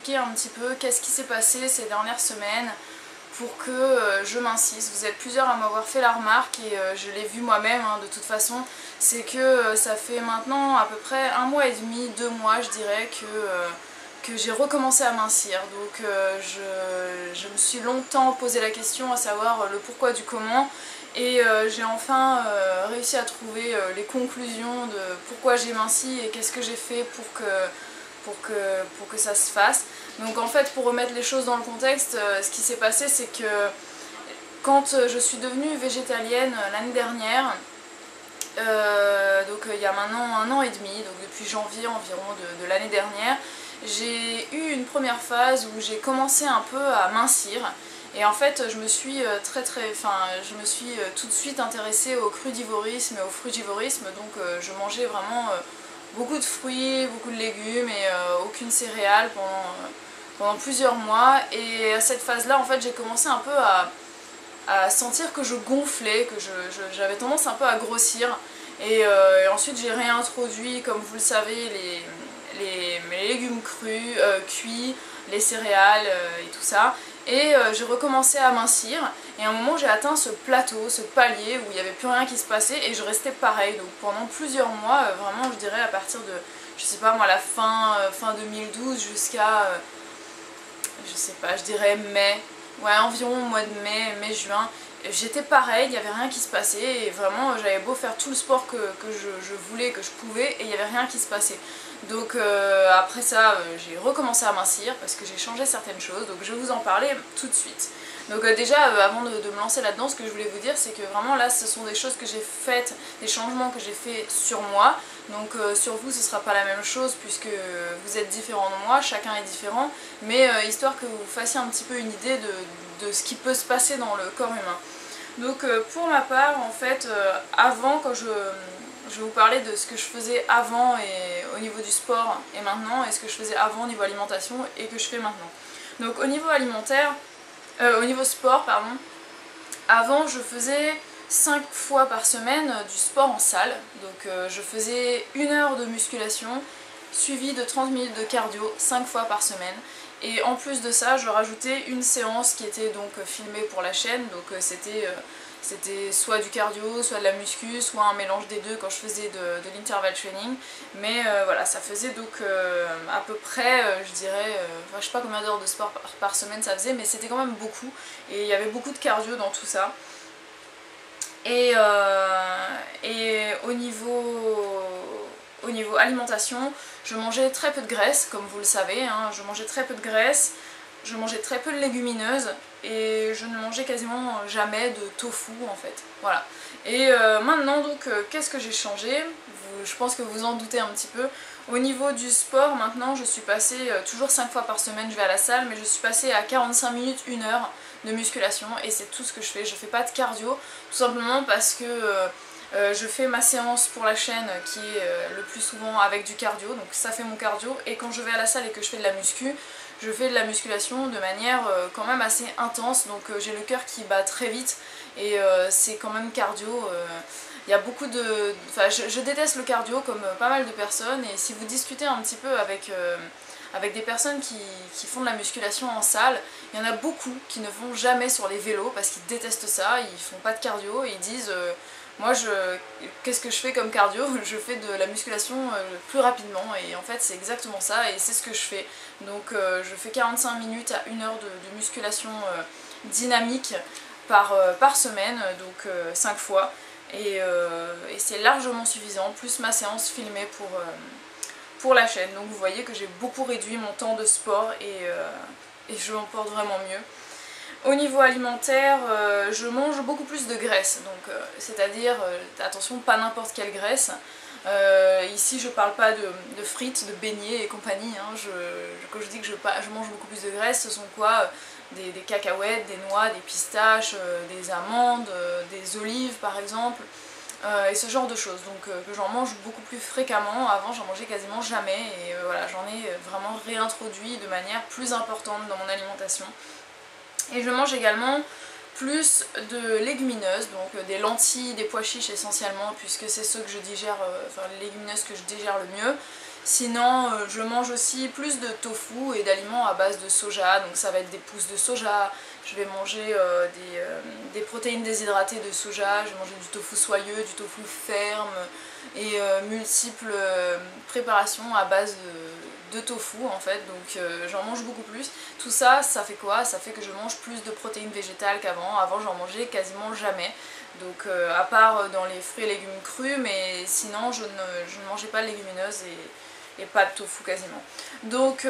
expliquer un petit peu qu'est-ce qui s'est passé ces dernières semaines pour que je mincisse. Vous êtes plusieurs à m'avoir fait la remarque et je l'ai vu moi-même de toute façon, c'est que ça fait maintenant à peu près 1 mois et demi, 2 mois je dirais que j'ai recommencé à mincir. Donc je me suis longtemps posé la question à savoir le pourquoi du comment et j'ai enfin réussi à trouver les conclusions de pourquoi j'ai minci et qu'est-ce que j'ai fait pour que ça se fasse. Donc en fait, pour remettre les choses dans le contexte, ce qui s'est passé c'est que quand je suis devenue végétalienne l'année dernière, donc il y a maintenant 1 an et demi, donc depuis janvier environ de l'année dernière, j'ai eu une première phase où j'ai commencé un peu à mincir. Et en fait je me suis tout de suite intéressée au crudivorisme et au frugivorisme, donc je mangeais vraiment beaucoup de fruits, beaucoup de légumes et aucune céréale pendant plusieurs mois. Et à cette phase là en fait j'ai commencé un peu à sentir que je gonflais, que j'avais tendance un peu à grossir. Et ensuite j'ai réintroduit, comme vous le savez, les légumes crus, cuits, les céréales et tout ça. Et j'ai recommencé à mincir et à un moment j'ai atteint ce plateau, ce palier où il n'y avait plus rien qui se passait et je restais pareil. Donc pendant plusieurs mois, vraiment je dirais à partir de, je sais pas moi, la fin 2012 jusqu'à, je sais pas, je dirais mai, ouais environ au mois de mai-juin, j'étais pareil, il n'y avait rien qui se passait et vraiment j'avais beau faire tout le sport que je voulais, que je pouvais et il n'y avait rien qui se passait. Donc après ça j'ai recommencé à mincir parce que j'ai changé certaines choses, donc je vais vous en parler tout de suite. Donc déjà avant de me lancer là-dedans, ce que je voulais vous dire c'est que vraiment là ce sont des choses que j'ai faites, des changements que j'ai fait sur moi. Donc sur vous ce sera pas la même chose puisque vous êtes différents de moi, chacun est différent, mais histoire que vous fassiez un petit peu une idée de ce qui peut se passer dans le corps humain. Donc pour ma part en fait avant, quand je vais vous parler de ce que je faisais avant et au niveau du sport et maintenant, et ce que je faisais avant au niveau alimentation et que je fais maintenant. Donc au niveau alimentaire, au niveau sport pardon, avant je faisais 5 fois par semaine du sport en salle. Donc je faisais 1 heure de musculation suivie de 30 minutes de cardio 5 fois par semaine. Et en plus de ça, je rajoutais une séance qui était donc filmée pour la chaîne. Donc c'était soit du cardio, soit de la muscu, soit un mélange des deux quand je faisais de l'interval training. Mais voilà, ça faisait donc à peu près, je dirais, je sais pas combien d'heures de sport par semaine ça faisait, mais c'était quand même beaucoup. Et il y avait beaucoup de cardio dans tout ça. Et au niveau alimentation, je mangeais très peu de graisse, comme vous le savez, hein, je mangeais très peu de graisse, je mangeais très peu de légumineuses et je ne mangeais quasiment jamais de tofu en fait. Voilà. Et maintenant donc qu'est-ce que j'ai changé? Je pense que vous en doutez un petit peu. Au niveau du sport maintenant je suis passée, toujours 5 fois par semaine je vais à la salle, mais je suis passée à 45 minutes, 1 heure de musculation et c'est tout ce que je fais. Je fais pas de cardio, tout simplement parce que je fais ma séance pour la chaîne qui est le plus souvent avec du cardio, donc ça fait mon cardio, et quand je vais à la salle et que je fais de la muscu, je fais de la musculation de manière quand même assez intense, donc j'ai le cœur qui bat très vite et c'est quand même cardio. Il y a beaucoup de... Enfin, je déteste le cardio comme pas mal de personnes, et si vous discutez un petit peu avec des personnes qui font de la musculation en salle, il y en a beaucoup qui ne vont jamais sur les vélos parce qu'ils détestent ça, ils font pas de cardio et ils disent moi qu'est-ce que je fais comme cardio? Je fais de la musculation plus rapidement, et en fait c'est exactement ça et c'est ce que je fais. Donc je fais 45 minutes à 1 heure de musculation dynamique par semaine, donc 5 fois, et c'est largement suffisant, plus ma séance filmée pour la chaîne. Donc vous voyez que j'ai beaucoup réduit mon temps de sport et je m'en porte vraiment mieux. Au niveau alimentaire, je mange beaucoup plus de graisse, donc c'est-à-dire, attention, pas n'importe quelle graisse. Ici je parle pas de frites, de beignets et compagnie, hein. Quand je dis que je mange beaucoup plus de graisse, ce sont quoi? Des cacahuètes, des noix, des pistaches, des amandes, des olives par exemple, et ce genre de choses, donc que j'en mange beaucoup plus fréquemment. Avant j'en mangeais quasiment jamais, et voilà, j'en ai vraiment réintroduit de manière plus importante dans mon alimentation. Et je mange également plus de légumineuses, donc des lentilles, des pois chiches essentiellement, puisque c'est ceux que je digère, enfin les légumineuses que je digère le mieux. Sinon je mange aussi plus de tofu et d'aliments à base de soja, donc ça va être des pousses de soja, je vais manger des protéines déshydratées de soja, je vais manger du tofu soyeux, du tofu ferme et multiples préparations à base de tofu en fait, donc j'en mange beaucoup plus. Tout ça, ça fait quoi? Ça fait que je mange plus de protéines végétales qu'avant. Avant j'en mangeais quasiment jamais, donc à part dans les fruits et légumes crus, mais sinon je ne mangeais pas de légumineuses et pas de tofu quasiment. Donc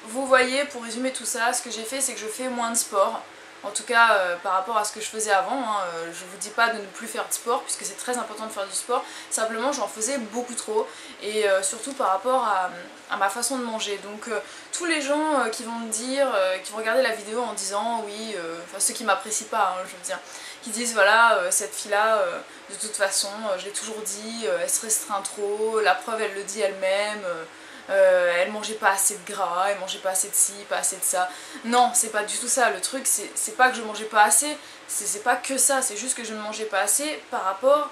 vous voyez, pour résumer tout ça, ce que j'ai fait, c'est que je fais moins de sport. En tout cas par rapport à ce que je faisais avant, hein. Je vous dis pas de ne plus faire de sport puisque c'est très important de faire du sport, simplement j'en faisais beaucoup trop et surtout par rapport à ma façon de manger. Donc tous les gens qui vont me dire, qui vont regarder la vidéo en disant oui, enfin ceux qui m'apprécient pas, hein, je veux dire, qui disent voilà cette fille là de toute façon je l'ai toujours dit, elle se restreint trop, la preuve elle le dit elle-même. Elle mangeait pas assez de gras, elle mangeait pas assez de ci, pas assez de ça. Non, c'est pas du tout ça, le truc c'est pas que je mangeais pas assez, c'est pas que ça, c'est juste que je ne mangeais pas assez par rapport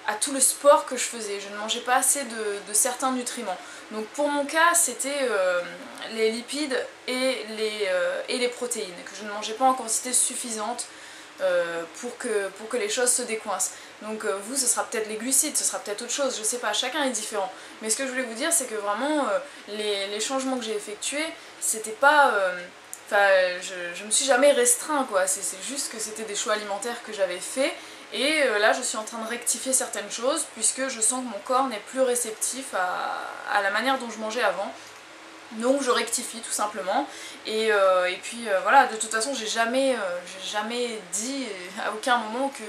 à tout le sport que je faisais, je ne mangeais pas assez de certains nutriments. Donc pour mon cas c'était les lipides et les protéines, que je ne mangeais pas en quantité suffisante pour que les choses se décoincent. Donc vous ce sera peut-être les glucides, ce sera peut-être autre chose, je sais pas, chacun est différent. Mais ce que je voulais vous dire c'est que vraiment les changements que j'ai effectués, c'était pas... Enfin je me suis jamais restreint quoi, c'est juste que c'était des choix alimentaires que j'avais fait. Et là je suis en train de rectifier certaines choses puisque je sens que mon corps n'est plus réceptif à la manière dont je mangeais avant. Donc je rectifie tout simplement et puis voilà, de toute façon j'ai jamais dit à aucun moment que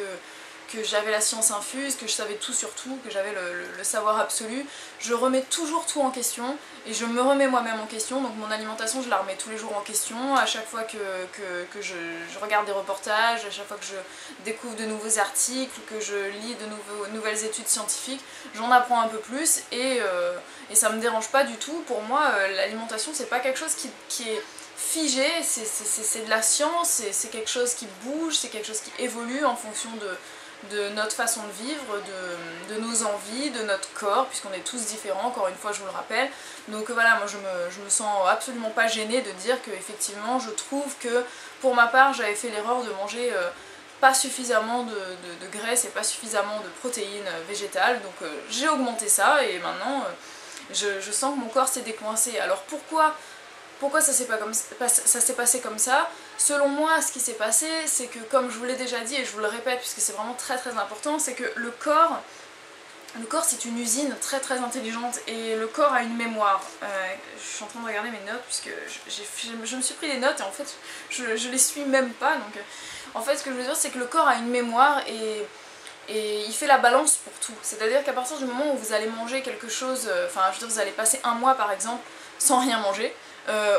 j'avais la science infuse, que je savais tout sur tout, que j'avais le savoir absolu. Je remets toujours tout en question et je me remets moi-même en question, donc mon alimentation je la remets tous les jours en question, à chaque fois que je regarde des reportages, à chaque fois que je découvre de nouveaux articles, que je lis de nouvelles études scientifiques, j'en apprends un peu plus et ça me dérange pas du tout. Pour moi l'alimentation c'est pas quelque chose qui est figé, c'est de la science, c'est quelque chose qui bouge, c'est quelque chose qui évolue en fonction de notre façon de vivre, de nos envies, de notre corps, puisqu'on est tous différents, encore une fois je vous le rappelle. Donc voilà, moi je me sens absolument pas gênée de dire que effectivement je trouve que pour ma part j'avais fait l'erreur de manger pas suffisamment de graisse et pas suffisamment de protéines végétales, donc j'ai augmenté ça et maintenant je sens que mon corps s'est décoincé. Alors pourquoi ça s'est passé comme ça? Selon moi, ce qui s'est passé, c'est que comme je vous l'ai déjà dit, et je vous le répète puisque c'est vraiment très très important, c'est que le corps c'est une usine très très intelligente et le corps a une mémoire. Je suis en train de regarder mes notes puisque je me suis pris des notes et en fait je les suis même pas. Donc en fait ce que je veux dire c'est que le corps a une mémoire et il fait la balance pour tout. C'est-à-dire qu'à partir du moment où vous allez manger quelque chose, enfin je veux dire vous allez passer un mois par exemple sans rien manger,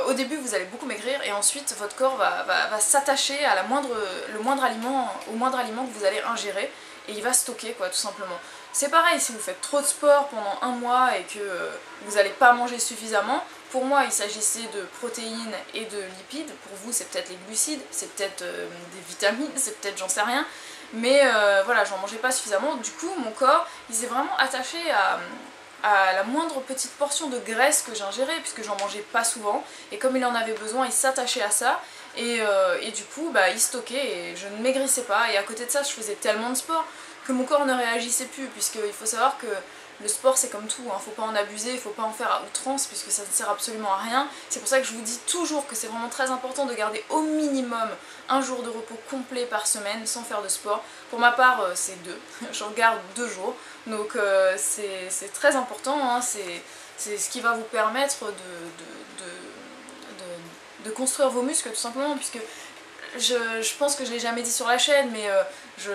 au début vous allez beaucoup maigrir et ensuite votre corps va s'attacher à au moindre aliment que vous allez ingérer et il va stocker quoi tout simplement. C'est pareil si vous faites trop de sport pendant un mois et que vous n'allez pas manger suffisamment. Pour moi il s'agissait de protéines et de lipides, pour vous c'est peut-être les glucides, c'est peut-être des vitamines, c'est peut-être j'en sais rien. Mais voilà, j'en mangeais pas suffisamment, du coup mon corps il s'est vraiment attaché à la moindre petite portion de graisse que j'ingérais puisque j'en mangeais pas souvent et comme il en avait besoin il s'attachait à ça et du coup bah, il stockait et je ne maigrissais pas et à côté de ça je faisais tellement de sport que mon corps ne réagissait plus puisqu'il faut savoir que le sport c'est comme tout, hein, faut pas en abuser, faut pas en faire à outrance puisque ça ne sert absolument à rien. C'est pour ça que je vous dis toujours que c'est vraiment très important de garder au minimum un jour de repos complet par semaine sans faire de sport. Pour ma part c'est 2, j'en garde 2 jours, donc c'est très important, hein, c'est ce qui va vous permettre de construire vos muscles tout simplement puisque je pense que je l'ai jamais dit sur la chaîne mais je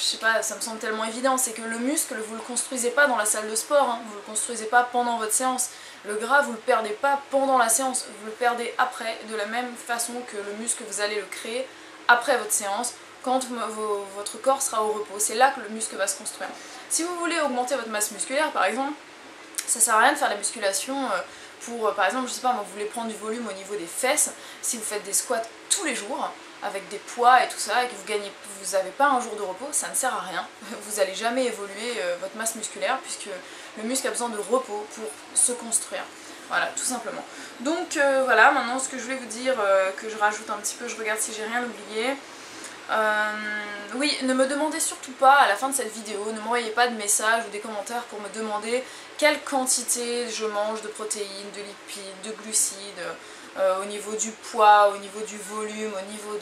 sais pas, ça me semble tellement évident, c'est que le muscle vous le construisez pas dans la salle de sport, hein, vous le construisez pas pendant votre séance, le gras vous le perdez pas pendant la séance, vous le perdez après, de la même façon que le muscle vous allez le créer après votre séance, quand votre corps sera au repos, c'est là que le muscle va se construire. Si vous voulez augmenter votre masse musculaire par exemple, ça sert à rien de faire de la musculation pour, par exemple, je sais pas, moi, vous voulez prendre du volume au niveau des fesses, si vous faites des squats tous les jours, avec des poids et tout ça, et que vous n'avez pas un jour de repos, ça ne sert à rien. Vous n'allez jamais évoluer votre masse musculaire, puisque le muscle a besoin de repos pour se construire. Voilà, tout simplement. Donc voilà, maintenant ce que je voulais vous dire, que je rajoute un petit peu, je regarde si j'ai rien oublié. Oui, ne me demandez surtout pas à la fin de cette vidéo, ne m'envoyez pas de messages ou des commentaires pour me demander quelle quantité je mange de protéines, de lipides, de glucides, au niveau du poids, au niveau du volume, au niveau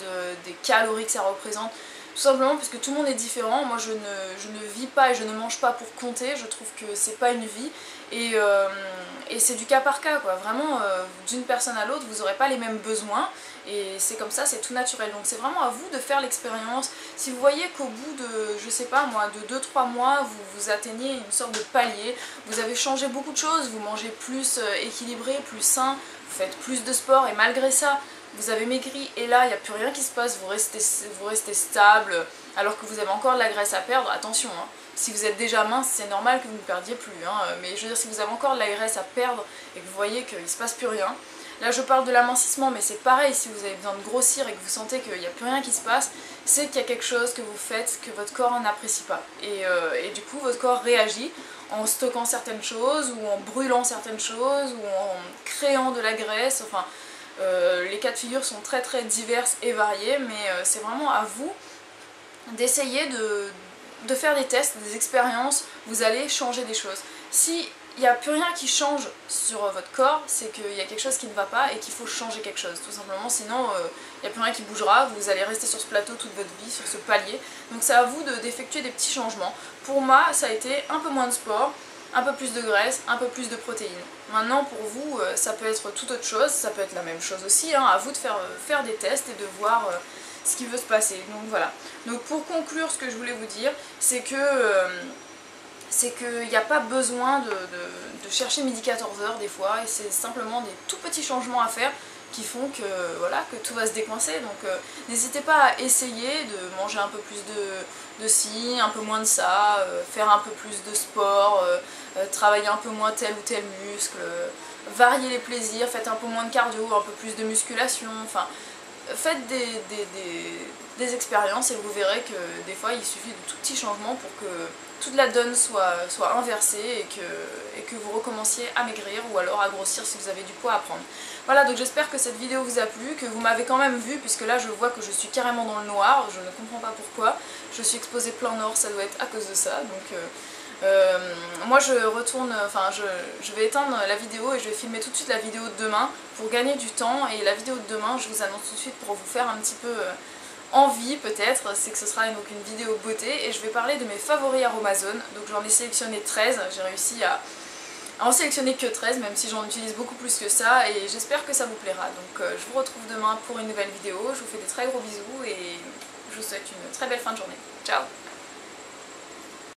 des calories que ça représente. Tout simplement parce que tout le monde est différent. Moi je ne vis pas et je ne mange pas pour compter, je trouve que c'est pas une vie et c'est du cas par cas quoi. Vraiment d'une personne à l'autre vous n'aurez pas les mêmes besoins et c'est comme ça, c'est tout naturel. Donc c'est vraiment à vous de faire l'expérience. Si vous voyez qu'au bout de, je sais pas moi, de 2-3 mois vous atteignez une sorte de palier, vous avez changé beaucoup de choses, vous mangez plus équilibré, plus sain, vous faites plus de sport et malgré ça vous avez maigri et là il n'y a plus rien qui se passe, vous restez stable alors que vous avez encore de la graisse à perdre, attention hein. Si vous êtes déjà mince c'est normal que vous ne perdiez plus hein. Mais je veux dire si vous avez encore de la graisse à perdre et que vous voyez qu'il ne se passe plus rien, là je parle de l'amincissement mais c'est pareil si vous avez besoin de grossir et que vous sentez qu'il n'y a plus rien qui se passe, c'est qu'il y a quelque chose que vous faites que votre corps n'apprécie pas et du coup votre corps réagit en stockant certaines choses ou en brûlant certaines choses ou en créant de la graisse, enfin les cas de figure sont très diverses et variés, mais c'est vraiment à vous d'essayer de faire des tests, des expériences, vous allez changer des choses. Si il n'y a plus rien qui change sur votre corps, c'est qu'il y a quelque chose qui ne va pas et qu'il faut changer quelque chose, tout simplement, sinon il n'y a plus rien qui bougera, vous allez rester sur ce plateau toute votre vie, sur ce palier, donc c'est à vous d'effectuer des petits changements. Pour moi, ça a été un peu moins de sport, un peu plus de graisse, un peu plus de protéines. Maintenant pour vous, ça peut être tout autre chose, ça peut être la même chose aussi, hein, à vous de faire des tests et de voir ce qui veut se passer. Donc voilà. Donc pour conclure, ce que je voulais vous dire, c'est qu'il n'y a pas besoin de chercher midi 14h des fois, et c'est simplement des tout petits changements à faire qui font que, voilà, que tout va se décoincer. Donc n'hésitez pas à essayer de manger un peu plus de ci, un peu moins de ça, faire un peu plus de sport, travailler un peu moins tel ou tel muscle, varier les plaisirs, faites un peu moins de cardio, un peu plus de musculation, enfin faites des expériences et vous verrez que des fois il suffit de tout petits changements pour que toute la donne soit inversée et que vous recommenciez à maigrir ou alors à grossir si vous avez du poids à prendre. Voilà, donc j'espère que cette vidéo vous a plu, que vous m'avez quand même vu, puisque là je vois que je suis carrément dans le noir, je ne comprends pas pourquoi, je suis exposée plein nord, ça doit être à cause de ça, donc moi je retourne, enfin je vais éteindre la vidéo et je vais filmer tout de suite la vidéo de demain pour gagner du temps, et la vidéo de demain je vous annonce tout de suite pour vous faire un petit peu envie peut-être, c'est que ce sera donc une vidéo beauté et je vais parler de mes favoris Aromazone. Donc j'en ai sélectionné 13, j'ai réussi à en sélectionner que 13 même si j'en utilise beaucoup plus que ça, et j'espère que ça vous plaira. Donc je vous retrouve demain pour une nouvelle vidéo, je vous fais des très gros bisous et je vous souhaite une très belle fin de journée. Ciao!